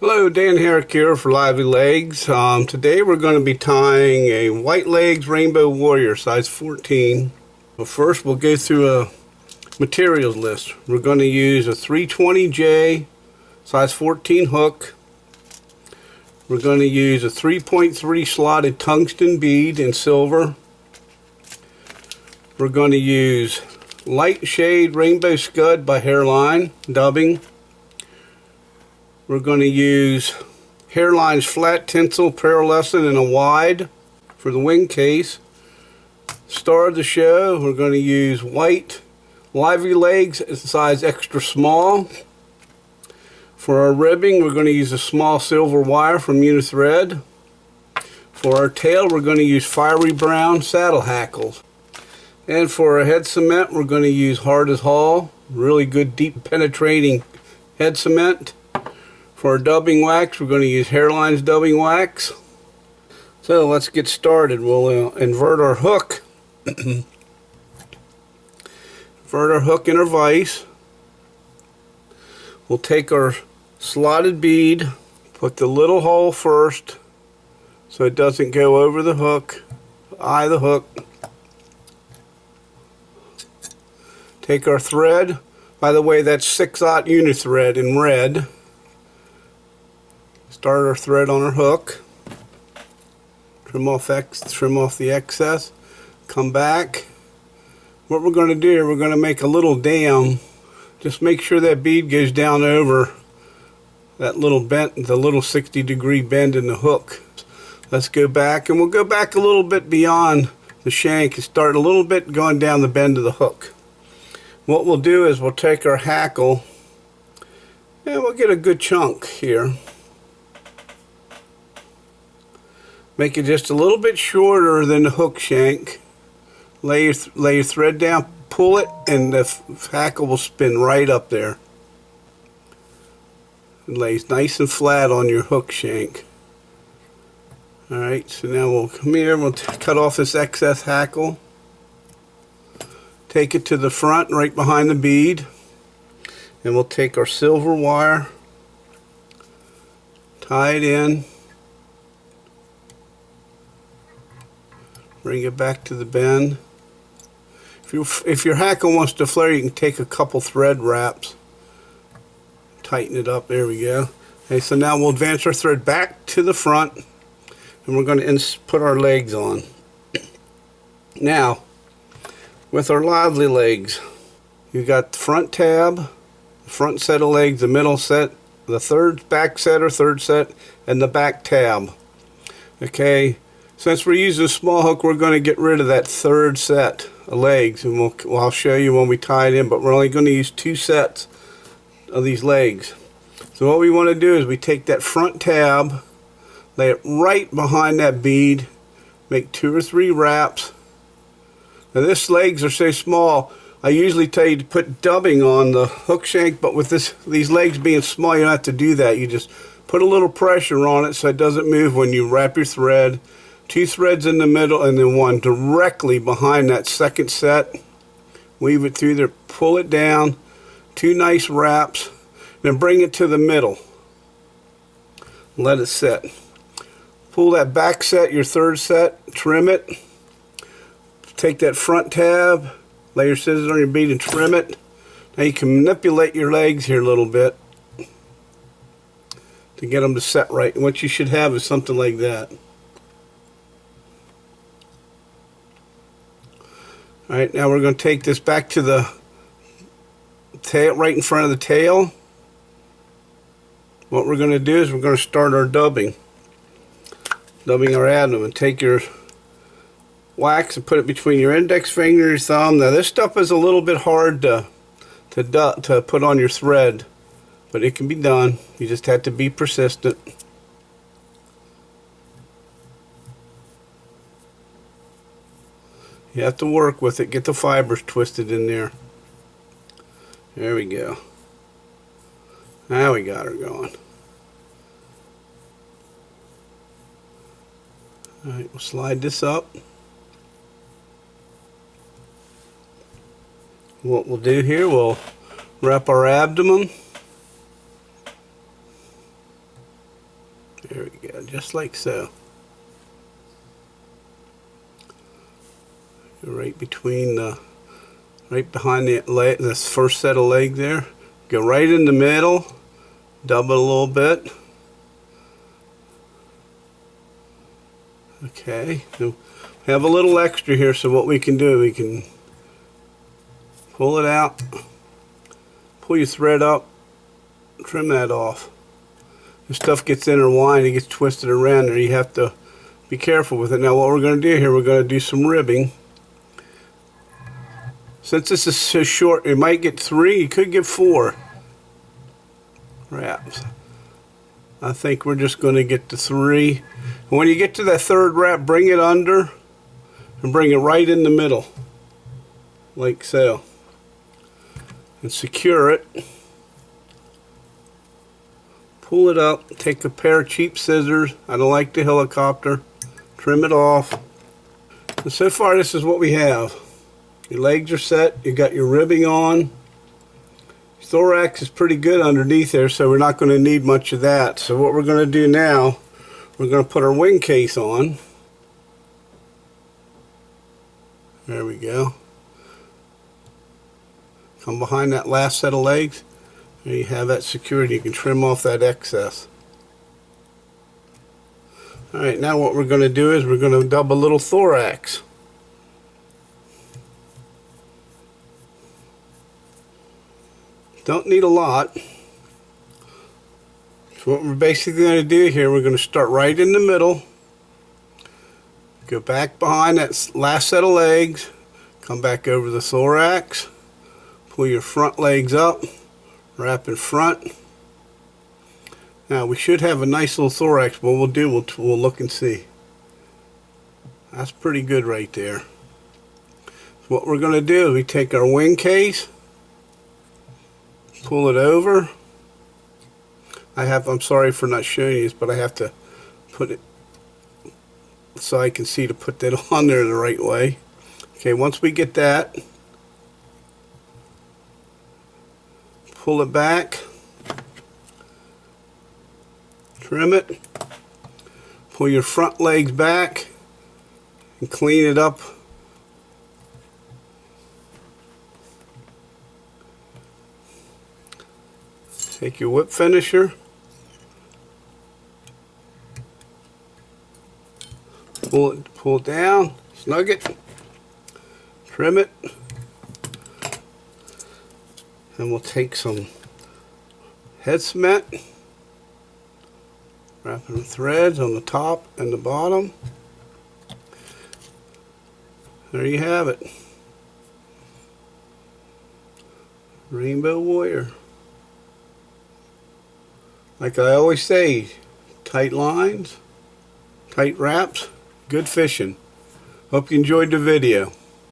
Hello, Dan Herrick here for Lively Legs. Today we're going to be tying a white Legz Rainbow Warrior size 14. But first we'll go through a materials list. We're going to use a 320J size 14 hook. We're going to use a 3.3 slotted tungsten bead in silver. We're going to use light shade Rainbow Scud by Hairline dubbing. We're going to use Hairline's flat tinsel pearlescent in a wide for the wing case. Star of the show, we're going to use white Lively Legs size extra small. For our ribbing, we're going to use a small silver wire from Unithread. For our tail, we're going to use fiery brown saddle hackles. And for our head cement, we're going to use Hard as Hall, really good deep penetrating head cement. For our dubbing wax, we're going to use Hairline's dubbing wax. So let's get started. We'll invert our hook. Invert our hook in our vise. We'll take our slotted bead, put the little hole first so it doesn't go over the hook, eye the hook. Take our thread. By the way, that's 6/0 Unithread in red. Start our thread on our hook. Trim off the excess. Come back. What we're going to do, we're going to make a little dam. Just make sure that bead goes down over that little bend, the little 60-degree bend in the hook. Let's go back, and we'll go back a little bit beyond the shank and start a little bit going down the bend of the hook. What we'll do is we'll take our hackle and we'll get a good chunk here. Make it just a little bit shorter than the hook shank. Lay your thread down, pull it, and the hackle will spin right up there. It lays nice and flat on your hook shank. Alright, so now we'll come here and we'll cut off this excess hackle. Take it to the front, right behind the bead. And we'll take our silver wire, tie it in. Bring it back to the bend. If your hackle wants to flare, you can take a couple thread wraps. Tighten it up. There we go. Okay, so now we'll advance our thread back to the front, and we're going to put our legs on. Now, with our Lively Legs, you got the front tab, the front set of legs, the middle set, the back set or third set, and the back tab. Okay. Since we're using a small hook, we're going to get rid of that third set of legs, and I'll show you when we tie it in, but we're only going to use 2 sets of these legs. So what we want to do is we take that front tab, lay it right behind that bead, make 2 or 3 wraps. Now this legs are so small, I usually tell you to put dubbing on the hook shank, but with these legs being small, you don't have to do that. You just put a little pressure on it so it doesn't move when you wrap your thread. 2 threads in the middle and then 1 directly behind that second set. Weave it through there, pull it down, 2 nice wraps, then bring it to the middle. Let it set. Pull that back set, your third set, trim it. Take that front tab, lay your scissors on your bead and trim it. Now you can manipulate your legs here a little bit to get them to set right. And what you should have is something like that. Alright, now we're going to take this back to the tail, right in front of the tail. What we're going to do is we're going to start our dubbing our abdomen. Take your wax and put it between your index finger and your thumb. Now this stuff is a little bit hard to put on your thread, but it can be done. You just have to be persistent. You have to work with it, get the fibers twisted in there. There we go. Now we got her going. Alright, we'll slide this up. What we'll do here, we'll wrap our abdomen. There we go, just like so. Right between the, right behind the leg, this first set of legs there. Go right in the middle, double a little bit. Okay, so we have a little extra here, so what we can do, we can pull it out, pull your thread up, trim that off. This stuff gets intertwined, it gets twisted around there. You have to be careful with it. Now what we're going to do here, we're going to do some ribbing. Since this is so short, it might get 3, you could get 4 wraps. I think we're just going to get to 3. And when you get to that third wrap, bring it under and bring it right in the middle, like so. And secure it. Pull it up, take a pair of cheap scissors. I don't like the helicopter. Trim it off. And so far, this is what we have. Your legs are set, you got your ribbing on. Thorax is pretty good underneath there, so we're not going to need much of that. So what we're going to do now, we're going to put our wing case on. There we go. Come behind that last set of legs. There you have that secured. You can trim off that excess. Alright, now what we're going to do is we're going to dub a little thorax. Don't need a lot. So what we're basically going to do here, we're going to start right in the middle. Go back behind that last set of legs. Come back over the thorax. Pull your front legs up. Wrap in front. Now we should have a nice little thorax. What we'll do, we'll look and see. That's pretty good right there. So what we're going to do is we take our wing case. Pull it over. I'm sorry for not showing you this, but I have to put it so I can see to put that on there the right way. Okay, once we get that, pull it back, trim it, pull your front legs back, and clean it up. Take your whip finisher, pull it down, snug it, trim it, and we'll take some head cement, wrapping the threads on the top and the bottom. There you have it. Rainbow Warrior. Like I always say, tight lines, tight wraps, good fishing. Hope you enjoyed the video.